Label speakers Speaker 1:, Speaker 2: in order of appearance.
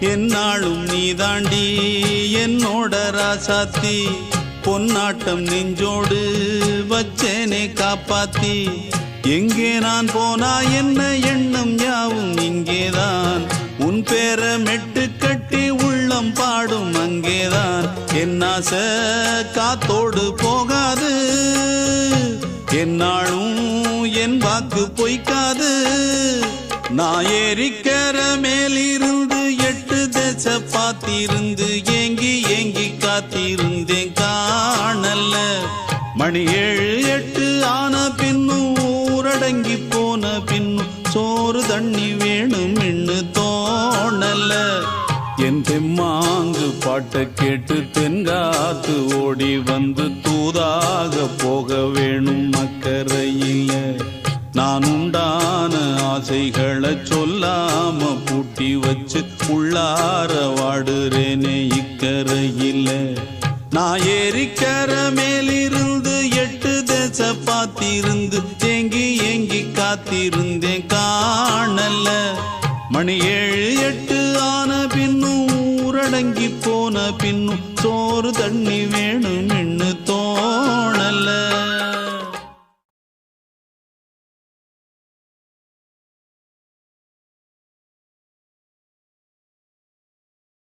Speaker 1: என்னாலும் நீதாண்டி என்னோட ராசாத்தி பொன்னாட்டம் நெஞ்சோடு வச்சேனே காப்பாத்தி எங்கே நான் போனா என்ன எண்ணம் யாவும் இங்கேதான் உன் பேர மெட்டு கட்டி உள்ளம் பாடும் அங்கேதான் என் ஆசை காத்தோடு போகாது என்னாலும் என் வாக்கு பொய்க்காது நான் ஏறிக்கர மேலிருந்து 8 தேச பார்த்திருந்து ஏங்கி ஏங்கி காத்திருந்தேன் காணல்ல மணி 7 8 ஆன பின்னும் ஊரடங்கி போன பின்னும் சோறு தண்ணி வேணும் இன்னு தோணல என் தெம்மாங்கு பாட்டை கேட்டு தென்காத்து ஓடி வந்து தூதாக போக வேணும் அக்கறையில நான் உண்டான ஆசைகளை சொல்லாம பூட்டி வச்சு உள்ளார வாடுறேனே இக்கரையில நான் ஏறிக்கர மேலிருந்து 8 தேச பார்த்திருந்து ஏங்கி ஏங்கி காத்திருந்தேன் காணல மணி 7 8 ஆன பின்னும் ஊரடங்கி போன பின்னும் சோறு தண்ணி வேணும்